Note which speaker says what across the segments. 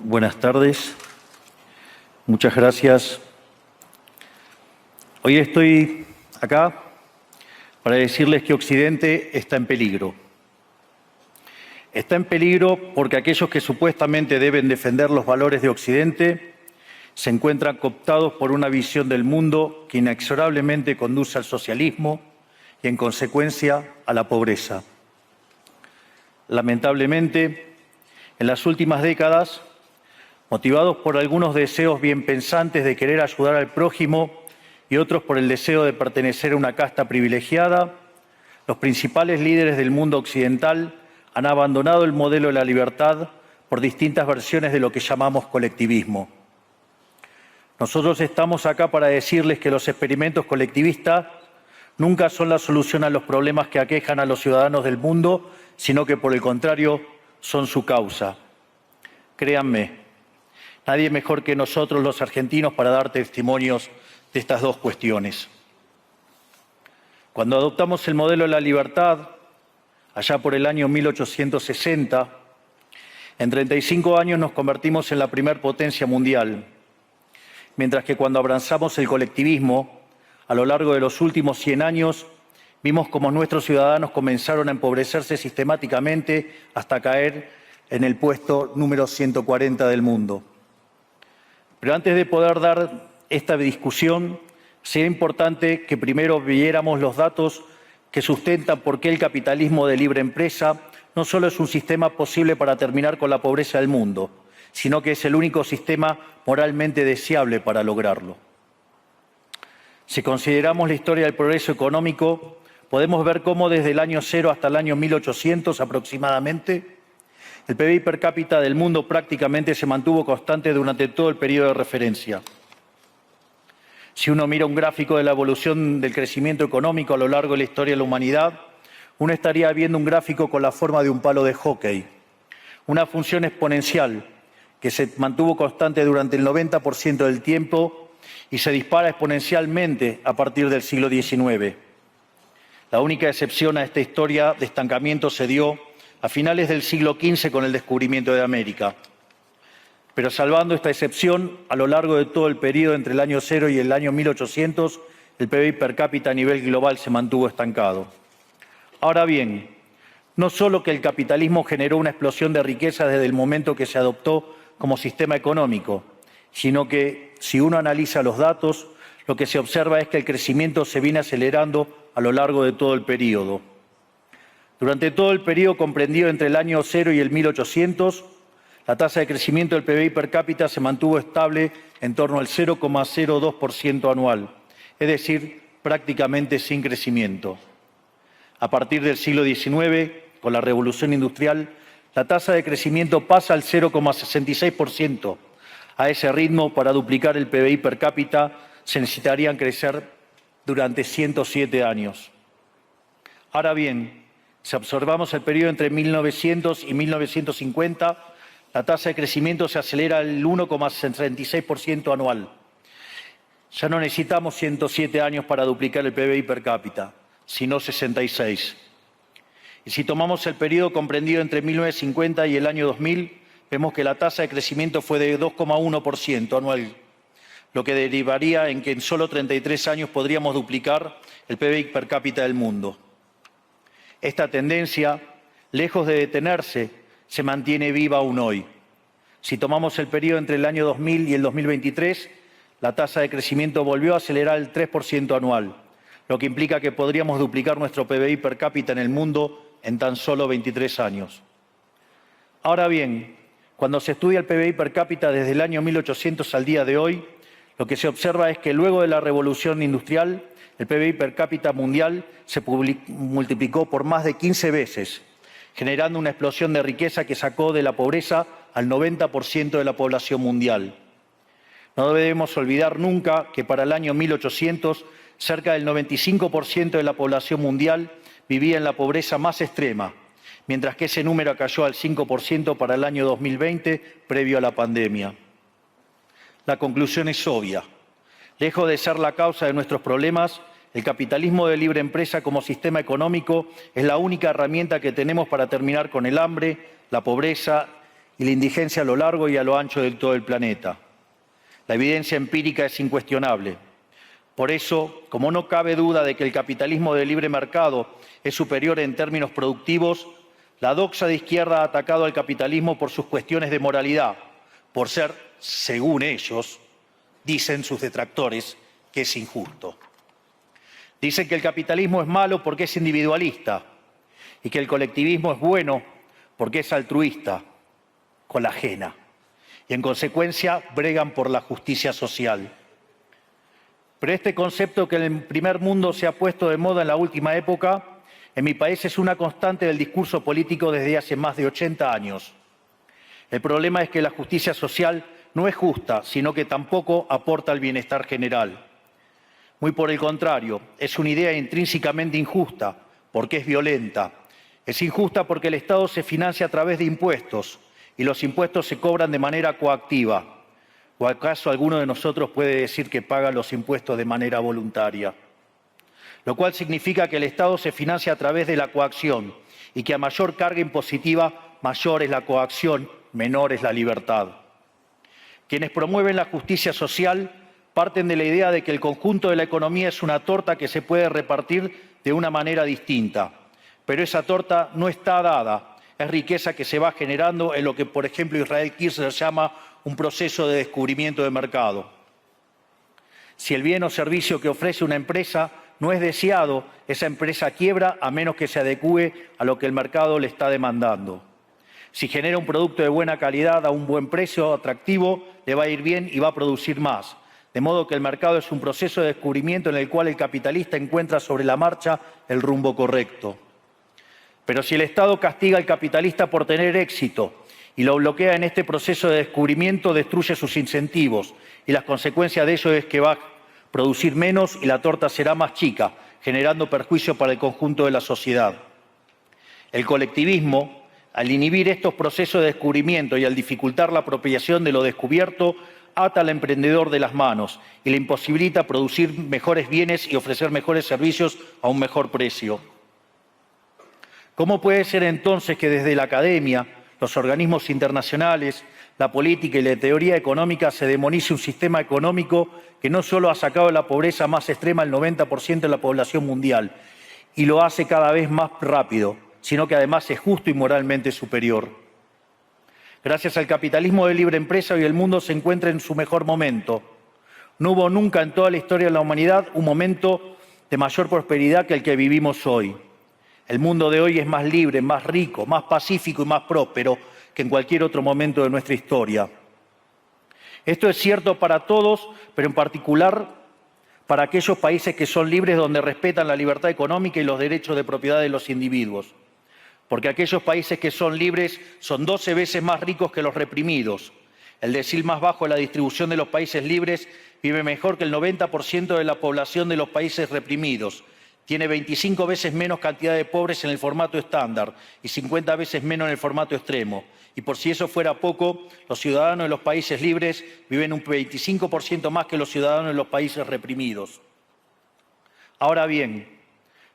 Speaker 1: Buenas tardes. Muchas gracias. Hoy estoy acá para decirles que Occidente está en peligro. Está en peligro porque aquellos que supuestamente deben defender los valores de Occidente se encuentran cooptados por una visión del mundo que inexorablemente conduce al socialismo y, en consecuencia, a la pobreza. Lamentablemente, en las últimas décadas, motivados por algunos deseos bien pensantes de querer ayudar al prójimo y otros por el deseo de pertenecer a una casta privilegiada, los principales líderes del mundo occidental han abandonado el modelo de la libertad por distintas versiones de lo que llamamos colectivismo. Nosotros estamos acá para decirles que los experimentos colectivistas nunca son la solución a los problemas que aquejan a los ciudadanos del mundo, sino que, por el contrario, son su causa. Créanme, nadie mejor que nosotros los argentinos para dar testimonios de estas dos cuestiones. Cuando adoptamos el modelo de la libertad, allá por el año 1860, en 35 años nos convertimos en la primer potencia mundial, mientras que cuando abrazamos el colectivismo, a lo largo de los últimos 100 años, vimos cómo nuestros ciudadanos comenzaron a empobrecerse sistemáticamente hasta caer en el puesto número 140 del mundo. Pero antes de poder dar esta discusión, sería importante que primero viéramos los datos que sustentan por qué el capitalismo de libre empresa no solo es un sistema posible para terminar con la pobreza del mundo, sino que es el único sistema moralmente deseable para lograrlo. Si consideramos la historia del progreso económico, podemos ver cómo desde el año 0 hasta el año 1800 aproximadamente, el PBI per cápita del mundo prácticamente se mantuvo constante durante todo el periodo de referencia. Si uno mira un gráfico de la evolución del crecimiento económico a lo largo de la historia de la humanidad, uno estaría viendo un gráfico con la forma de un palo de hockey, una función exponencial que se mantuvo constante durante el 90% del tiempo y se dispara exponencialmente a partir del siglo XIX. La única excepción a esta historia de estancamiento se dio a finales del siglo XV con el descubrimiento de América. Pero salvando esta excepción, a lo largo de todo el periodo entre el año 0 y el año 1800, el PBI per cápita a nivel global se mantuvo estancado. Ahora bien, no solo que el capitalismo generó una explosión de riqueza desde el momento que se adoptó como sistema económico, sino que, si uno analiza los datos, lo que se observa es que el crecimiento se viene acelerando a lo largo de todo el periodo. Durante todo el periodo comprendido entre el año 0 y el 1800, la tasa de crecimiento del PBI per cápita se mantuvo estable en torno al 0,02% anual, es decir, prácticamente sin crecimiento. A partir del siglo XIX, con la Revolución Industrial, la tasa de crecimiento pasa al 0,66%. A ese ritmo, para duplicar el PBI per cápita, se necesitarían crecer durante 107 años. Ahora bien, si observamos el periodo entre 1900 y 1950, la tasa de crecimiento se acelera al 1,66% anual. Ya no necesitamos 107 años para duplicar el PBI per cápita, sino 66. Y si tomamos el periodo comprendido entre 1950 y el año 2000, vemos que la tasa de crecimiento fue de 2,1% anual, lo que derivaría en que en solo 33 años podríamos duplicar el PBI per cápita del mundo. Esta tendencia, lejos de detenerse, se mantiene viva aún hoy. Si tomamos el periodo entre el año 2000 y el 2023, la tasa de crecimiento volvió a acelerar el 3% anual, lo que implica que podríamos duplicar nuestro PBI per cápita en el mundo en tan solo 23 años. Ahora bien, cuando se estudia el PBI per cápita desde el año 1800 al día de hoy, lo que se observa es que luego de la revolución industrial, el PBI per cápita mundial se multiplicó por más de 15 veces, generando una explosión de riqueza que sacó de la pobreza al 90% de la población mundial. No debemos olvidar nunca que para el año 1800, cerca del 95% de la población mundial vivía en la pobreza más extrema, mientras que ese número cayó al 5% para el año 2020, previo a la pandemia. La conclusión es obvia. Lejos de ser la causa de nuestros problemas, el capitalismo de libre empresa como sistema económico es la única herramienta que tenemos para terminar con el hambre, la pobreza y la indigencia a lo largo y a lo ancho de todo el planeta. La evidencia empírica es incuestionable. Por eso, como no cabe duda de que el capitalismo de libre mercado es superior en términos productivos, la doxa de izquierda ha atacado al capitalismo por sus cuestiones de moralidad, por ser, según ellos, dicen sus detractores, que es injusto. Dicen que el capitalismo es malo porque es individualista y que el colectivismo es bueno porque es altruista, con la ajena, y en consecuencia bregan por la justicia social. Pero este concepto que en el primer mundo se ha puesto de moda en la última época, en mi país es una constante del discurso político desde hace más de 80 años. El problema es que la justicia social no es justa, sino que tampoco aporta al bienestar general. Muy por el contrario, es una idea intrínsecamente injusta, porque es violenta. Es injusta porque el Estado se financia a través de impuestos y los impuestos se cobran de manera coactiva. ¿O acaso alguno de nosotros puede decir que paga los impuestos de manera voluntaria? Lo cual significa que el Estado se financia a través de la coacción y que a mayor carga impositiva, mayor es la coacción, menor es la libertad. Quienes promueven la justicia social parten de la idea de que el conjunto de la economía es una torta que se puede repartir de una manera distinta. Pero esa torta no está dada, es riqueza que se va generando en lo que, por ejemplo, Israel Kirzler llama un proceso de descubrimiento de mercado. Si el bien o servicio que ofrece una empresa no es deseado, esa empresa quiebra a menos que se adecúe a lo que el mercado le está demandando. Si genera un producto de buena calidad a un buen precio atractivo, le va a ir bien y va a producir más. De modo que el mercado es un proceso de descubrimiento en el cual el capitalista encuentra sobre la marcha el rumbo correcto. Pero si el Estado castiga al capitalista por tener éxito y lo bloquea en este proceso de descubrimiento, destruye sus incentivos y las consecuencias de ello es que va a producir menos y la torta será más chica, generando perjuicio para el conjunto de la sociedad. El colectivismo, al inhibir estos procesos de descubrimiento y al dificultar la apropiación de lo descubierto, ata al emprendedor de las manos y le imposibilita producir mejores bienes y ofrecer mejores servicios a un mejor precio. ¿Cómo puede ser entonces que desde la academia, los organismos internacionales, la política y la teoría económica se demonice un sistema económico que no solo ha sacado de la pobreza más extrema al 90% de la población mundial y lo hace cada vez más rápido, sino que además es justo y moralmente superior? Gracias al capitalismo de libre empresa, hoy el mundo se encuentra en su mejor momento. No hubo nunca en toda la historia de la humanidad un momento de mayor prosperidad que el que vivimos hoy. El mundo de hoy es más libre, más rico, más pacífico y más próspero que en cualquier otro momento de nuestra historia. Esto es cierto para todos, pero en particular para aquellos países que son libres, donde respetan la libertad económica y los derechos de propiedad de los individuos. Porque aquellos países que son libres son 12 veces más ricos que los reprimidos. El decil más bajo de la distribución de los países libres vive mejor que el 90% de la población de los países reprimidos. Tiene 25 veces menos cantidad de pobres en el formato estándar y 50 veces menos en el formato extremo. Y por si eso fuera poco, los ciudadanos de los países libres viven un 25% más que los ciudadanos de los países reprimidos. Ahora bien,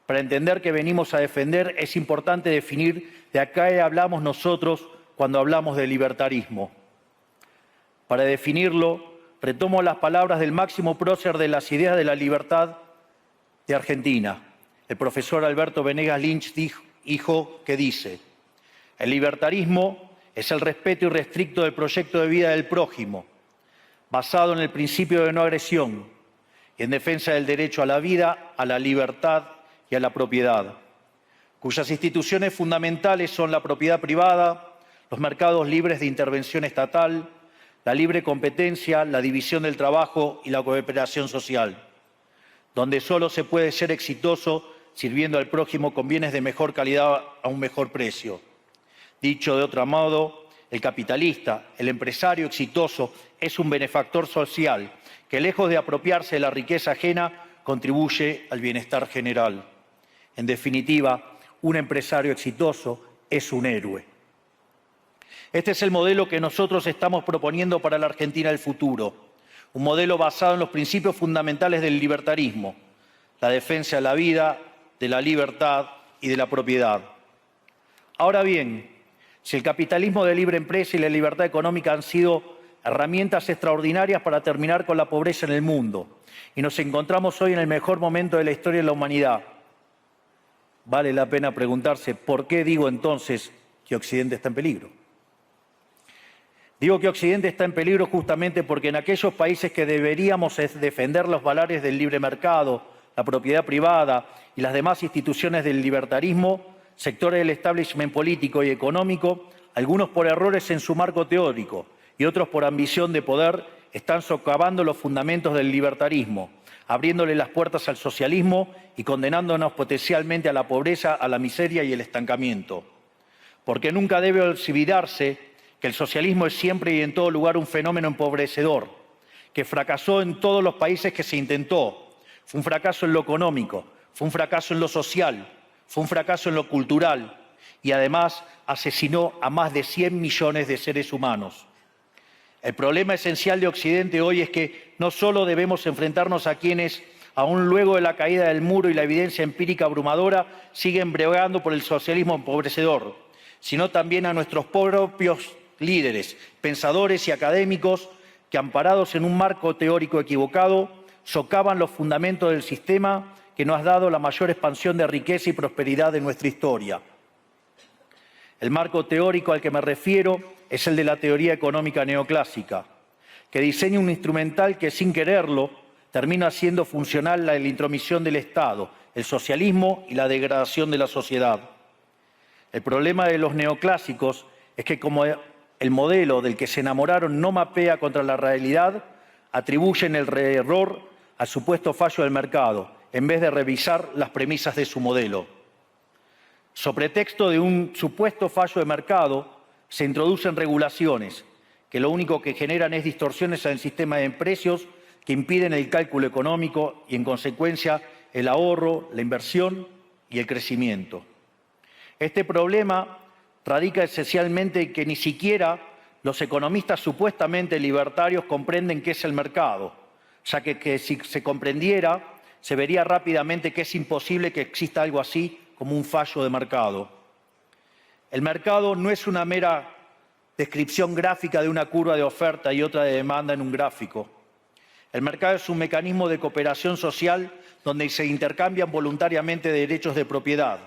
Speaker 1: para entender qué venimos a defender, es importante definir de a qué hablamos nosotros cuando hablamos de libertarismo. Para definirlo, retomo las palabras del máximo prócer de las ideas de la libertad de Argentina, el profesor Alberto Venegas Lynch, que dice: el libertarismo es el respeto irrestricto del proyecto de vida del prójimo, basado en el principio de no agresión y en defensa del derecho a la vida, a la libertad y a la propiedad, cuyas instituciones fundamentales son la propiedad privada, los mercados libres de intervención estatal, la libre competencia, la división del trabajo y la cooperación social, donde solo se puede ser exitoso sirviendo al prójimo con bienes de mejor calidad a un mejor precio. Dicho de otro modo, el capitalista, el empresario exitoso, es un benefactor social que, lejos de apropiarse de la riqueza ajena, contribuye al bienestar general. En definitiva, un empresario exitoso es un héroe. Este es el modelo que nosotros estamos proponiendo para la Argentina del futuro. Un modelo basado en los principios fundamentales del libertarismo: la defensa de la vida, de la libertad y de la propiedad. Ahora bien, Si el capitalismo de libre empresa y la libertad económica han sido herramientas extraordinarias para terminar con la pobreza en el mundo, y nos encontramos hoy en el mejor momento de la historia de la humanidad, vale la pena preguntarse, ¿por qué digo entonces que Occidente está en peligro? Digo que Occidente está en peligro justamente porque en aquellos países que deberíamos defender los valores del libre mercado, la propiedad privada y las demás instituciones del libertarismo, sectores del establishment político y económico, algunos por errores en su marco teórico y otros por ambición de poder, están socavando los fundamentos del libertarismo, abriéndole las puertas al socialismo y condenándonos potencialmente a la pobreza, a la miseria y el estancamiento. Porque nunca debe olvidarse que el socialismo es siempre y en todo lugar un fenómeno empobrecedor, que fracasó en todos los países que se intentó. Fue un fracaso en lo económico, fue un fracaso en lo social, fue un fracaso en lo cultural y además asesinó a más de 100 millones de seres humanos. El problema esencial de Occidente hoy es que no solo debemos enfrentarnos a quienes, aún luego de la caída del muro y la evidencia empírica abrumadora, siguen bregando por el socialismo empobrecedor, sino también a nuestros propios líderes, pensadores y académicos que, amparados en un marco teórico equivocado, socavan los fundamentos del sistema que nos ha dado la mayor expansión de riqueza y prosperidad de nuestra historia. El marco teórico al que me refiero es el de la teoría económica neoclásica, que diseña un instrumental que, sin quererlo, termina haciendo funcional la intromisión del Estado, el socialismo y la degradación de la sociedad. El problema de los neoclásicos es que, como el modelo del que se enamoraron no mapea contra la realidad, atribuyen el error al supuesto fallo del mercado, en vez de revisar las premisas de su modelo. Sobre pretexto de un supuesto fallo de mercado, se introducen regulaciones que lo único que generan es distorsiones en el sistema de precios que impiden el cálculo económico y, en consecuencia, el ahorro, la inversión y el crecimiento. Este problema radica esencialmente en que ni siquiera los economistas supuestamente libertarios comprenden qué es el mercado, ya que si se comprendiera, se vería rápidamente que es imposible que exista algo así como un fallo de mercado. El mercado no es una mera descripción gráfica de una curva de oferta y otra de demanda en un gráfico. El mercado es un mecanismo de cooperación social donde se intercambian voluntariamente derechos de propiedad.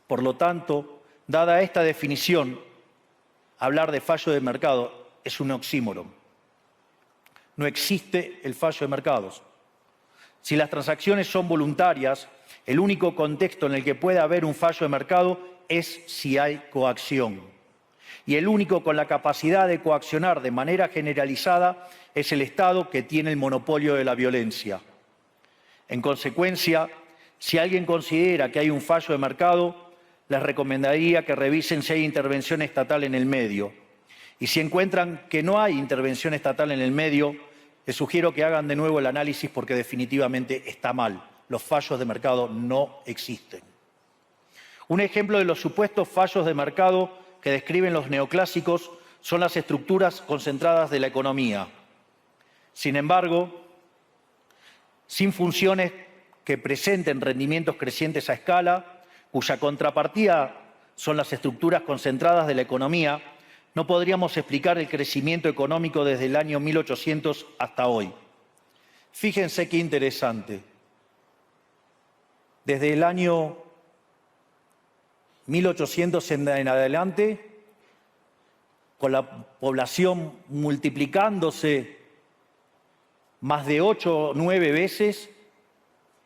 Speaker 1: Por lo tanto, dada esta definición, hablar de fallo de mercado es un oxímoron. No existe el fallo de mercados. Si las transacciones son voluntarias, el único contexto en el que puede haber un fallo de mercado es si hay coacción. Y el único con la capacidad de coaccionar de manera generalizada es el Estado, que tiene el monopolio de la violencia. En consecuencia, si alguien considera que hay un fallo de mercado, les recomendaría que revisen si hay intervención estatal en el medio. Y si encuentran que no hay intervención estatal en el medio, les sugiero que hagan de nuevo el análisis porque definitivamente está mal. Los fallos de mercado no existen. Un ejemplo de los supuestos fallos de mercado que describen los neoclásicos son las estructuras concentradas de la economía. Sin embargo, sin funciones que presenten rendimientos crecientes a escala, cuya contrapartida son las estructuras concentradas de la economía, no podríamos explicar el crecimiento económico desde el año 1800 hasta hoy. Fíjense qué interesante. Desde el año 1800 en adelante, con la población multiplicándose más de 8 o 9 veces,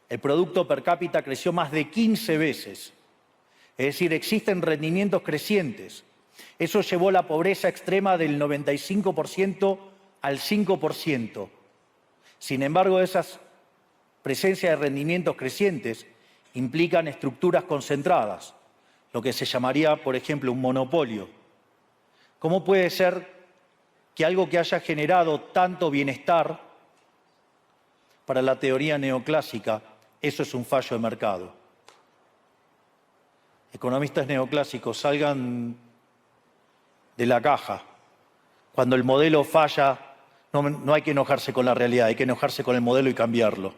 Speaker 1: el producto per cápita creció más de 15 veces. Es decir, existen rendimientos crecientes. Eso llevó la pobreza extrema del 95% al 5%. Sin embargo, esas presencias de rendimientos crecientes implican estructuras concentradas, lo que se llamaría, por ejemplo, un monopolio. ¿Cómo puede ser que algo que haya generado tanto bienestar para la teoría neoclásica, eso es un fallo de mercado? Economistas neoclásicos, salgan de la caja. Cuando el modelo falla, no hay que enojarse con la realidad, hay que enojarse con el modelo y cambiarlo.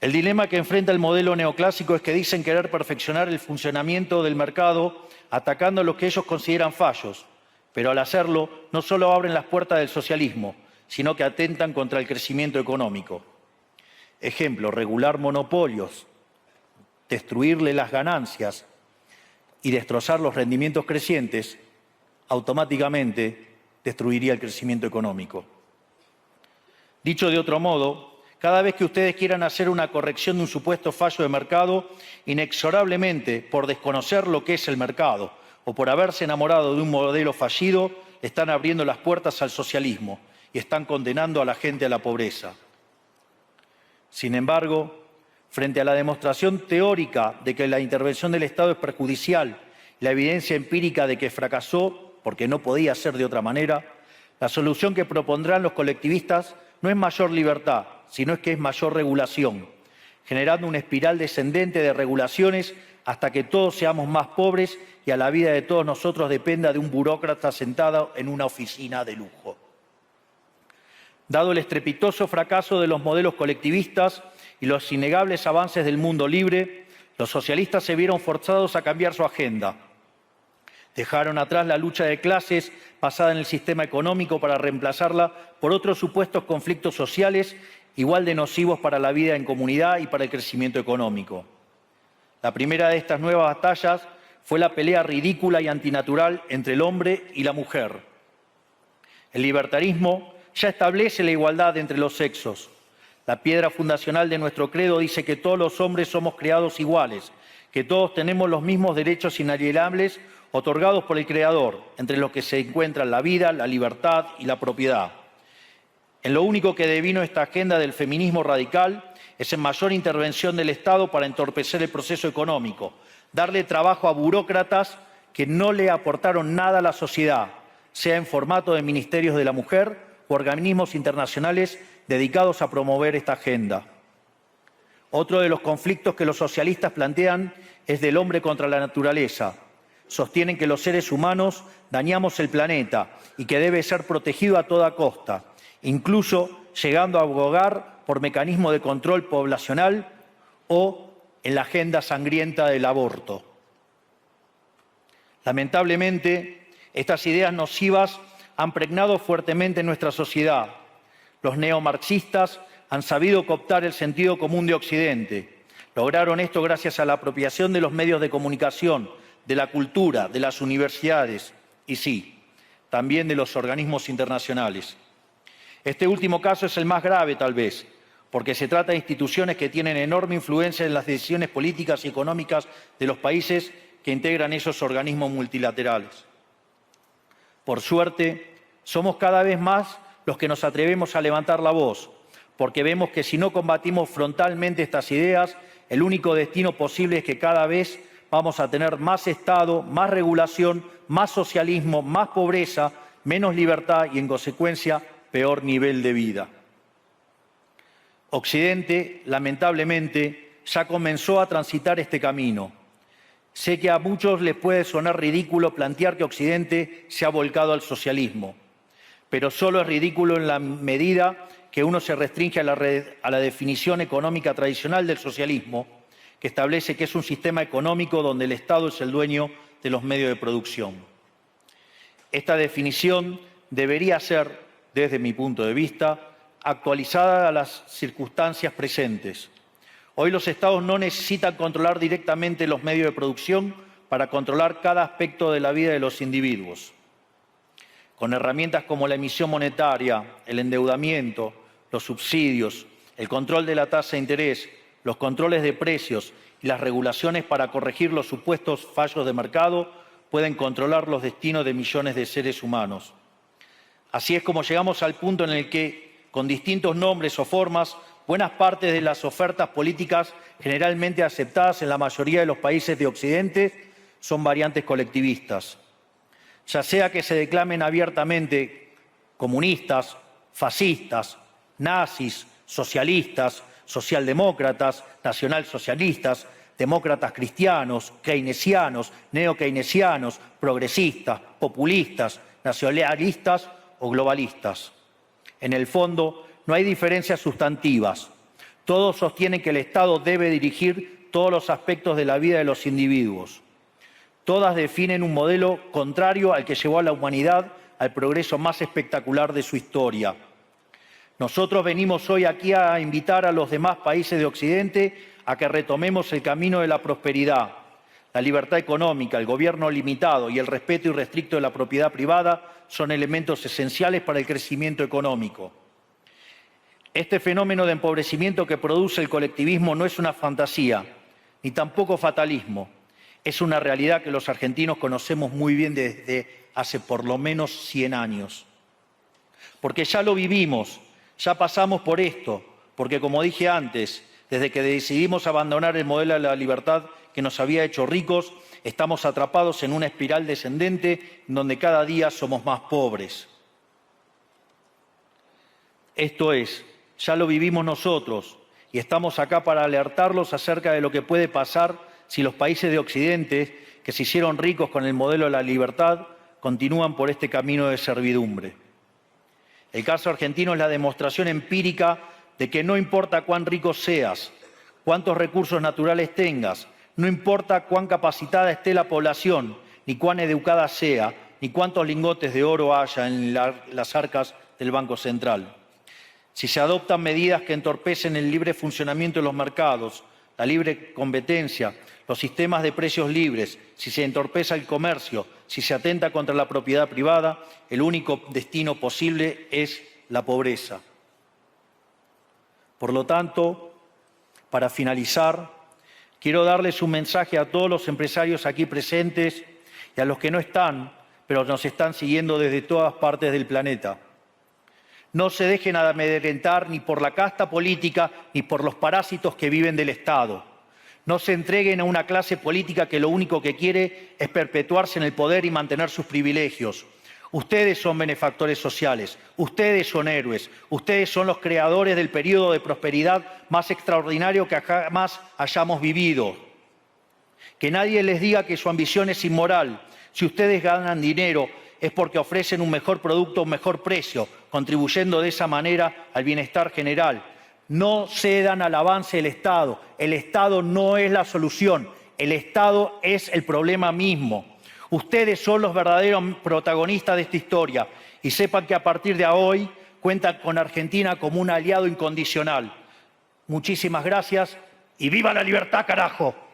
Speaker 1: El dilema que enfrenta el modelo neoclásico es que dicen querer perfeccionar el funcionamiento del mercado atacando lo que ellos consideran fallos, pero al hacerlo no solo abren las puertas del socialismo, sino que atentan contra el crecimiento económico. Ejemplo, regular monopolios, destruirle las ganancias y destrozar los rendimientos crecientes, automáticamente destruiría el crecimiento económico. Dicho de otro modo, cada vez que ustedes quieran hacer una corrección de un supuesto fallo de mercado, inexorablemente, por desconocer lo que es el mercado o por haberse enamorado de un modelo fallido, están abriendo las puertas al socialismo y están condenando a la gente a la pobreza. Sin embargo, frente a la demostración teórica de que la intervención del Estado es perjudicial, la evidencia empírica de que fracasó porque no podía ser de otra manera, la solución que propondrán los colectivistas no es mayor libertad, sino es que es mayor regulación, generando una espiral descendente de regulaciones hasta que todos seamos más pobres y a la vida de todos nosotros dependa de un burócrata sentado en una oficina de lujo. Dado el estrepitoso fracaso de los modelos colectivistas y los innegables avances del mundo libre, los socialistas se vieron forzados a cambiar su agenda. Dejaron atrás la lucha de clases basada en el sistema económico para reemplazarla por otros supuestos conflictos sociales igual de nocivos para la vida en comunidad y para el crecimiento económico. La primera de estas nuevas batallas fue la pelea ridícula y antinatural entre el hombre y la mujer. El libertarismo ya establece la igualdad entre los sexos. La piedra fundacional de nuestro credo dice que todos los hombres somos creados iguales, que todos tenemos los mismos derechos inalienables otorgados por el Creador, entre los que se encuentran la vida, la libertad y la propiedad. En lo único que devino esta agenda del feminismo radical es en mayor intervención del Estado para entorpecer el proceso económico, darle trabajo a burócratas que no le aportaron nada a la sociedad, sea en formato de ministerios de la mujer o organismos internacionales dedicados a promover esta agenda. Otro de los conflictos que los socialistas plantean es del hombre contra la naturaleza. Sostienen que los seres humanos dañamos el planeta y que debe ser protegido a toda costa, incluso llegando a abogar por mecanismos de control poblacional o en la agenda sangrienta del aborto. Lamentablemente, estas ideas nocivas han pregnado fuertemente en nuestra sociedad. Los neomarxistas han sabido cooptar el sentido común de Occidente. Lograron esto gracias a la apropiación de los medios de comunicación, de la cultura, de las universidades y sí, también de los organismos internacionales. Este último caso es el más grave, tal vez, porque se trata de instituciones que tienen enorme influencia en las decisiones políticas y económicas de los países que integran esos organismos multilaterales. Por suerte, somos cada vez más los que nos atrevemos a levantar la voz, porque vemos que si no combatimos frontalmente estas ideas, el único destino posible es que cada vez vamos a tener más Estado, más regulación, más socialismo, más pobreza, menos libertad y, en consecuencia, peor nivel de vida. Occidente, lamentablemente, ya comenzó a transitar este camino. Sé que a muchos les puede sonar ridículo plantear que Occidente se ha volcado al socialismo, pero solo es ridículo en la medida que uno se restringe a la definición económica tradicional del socialismo, que establece que es un sistema económico donde el Estado es el dueño de los medios de producción. Esta definición debería ser, desde mi punto de vista, actualizada a las circunstancias presentes. Hoy los Estados no necesitan controlar directamente los medios de producción para controlar cada aspecto de la vida de los individuos. Con herramientas como la emisión monetaria, el endeudamiento, los subsidios, el control de la tasa de interés, los controles de precios y las regulaciones para corregir los supuestos fallos de mercado, pueden controlar los destinos de millones de seres humanos. Así es como llegamos al punto en el que, con distintos nombres o formas, buenas partes de las ofertas políticas generalmente aceptadas en la mayoría de los países de Occidente son variantes colectivistas. Ya sea que se declamen abiertamente comunistas, fascistas, nazis, socialistas, socialdemócratas, nacionalsocialistas, demócratas cristianos, keynesianos, neokeynesianos, progresistas, populistas, nacionalistas o globalistas. En el fondo, no hay diferencias sustantivas. Todos sostienen que el Estado debe dirigir todos los aspectos de la vida de los individuos. Todas definen un modelo contrario al que llevó a la humanidad al progreso más espectacular de su historia. Nosotros venimos hoy aquí a invitar a los demás países de Occidente a que retomemos el camino de la prosperidad. La libertad económica, el gobierno limitado y el respeto irrestricto de la propiedad privada son elementos esenciales para el crecimiento económico. Este fenómeno de empobrecimiento que produce el colectivismo no es una fantasía, ni tampoco fatalismo. Es una realidad que los argentinos conocemos muy bien desde hace por lo menos 100 años. Porque ya lo vivimos, ya pasamos por esto, porque como dije antes, desde que decidimos abandonar el modelo de la libertad que nos había hecho ricos, estamos atrapados en una espiral descendente en donde cada día somos más pobres. Esto es, ya lo vivimos nosotros y estamos acá para alertarlos acerca de lo que puede pasar si los países de Occidente, que se hicieron ricos con el modelo de la libertad, continúan por este camino de servidumbre. El caso argentino es la demostración empírica de que no importa cuán rico seas, cuántos recursos naturales tengas, no importa cuán capacitada esté la población, ni cuán educada sea, ni cuántos lingotes de oro haya en las arcas del Banco Central. Si se adoptan medidas que entorpecen el libre funcionamiento de los mercados, la libre competencia, los sistemas de precios libres, si se entorpece el comercio, si se atenta contra la propiedad privada, el único destino posible es la pobreza. Por lo tanto, para finalizar, quiero darles un mensaje a todos los empresarios aquí presentes y a los que no están, pero nos están siguiendo desde todas partes del planeta. No se dejen amedrentar ni por la casta política ni por los parásitos que viven del Estado. No se entreguen a una clase política que lo único que quiere es perpetuarse en el poder y mantener sus privilegios. Ustedes son benefactores sociales, ustedes son héroes, ustedes son los creadores del periodo de prosperidad más extraordinario que jamás hayamos vivido. Que nadie les diga que su ambición es inmoral. Si ustedes ganan dinero es porque ofrecen un mejor producto a un mejor precio, contribuyendo de esa manera al bienestar general. No cedan al avance del Estado. El Estado no es la solución, el Estado es el problema mismo. Ustedes son los verdaderos protagonistas de esta historia y sepan que a partir de hoy cuentan con Argentina como un aliado incondicional. Muchísimas gracias y ¡viva la libertad, carajo!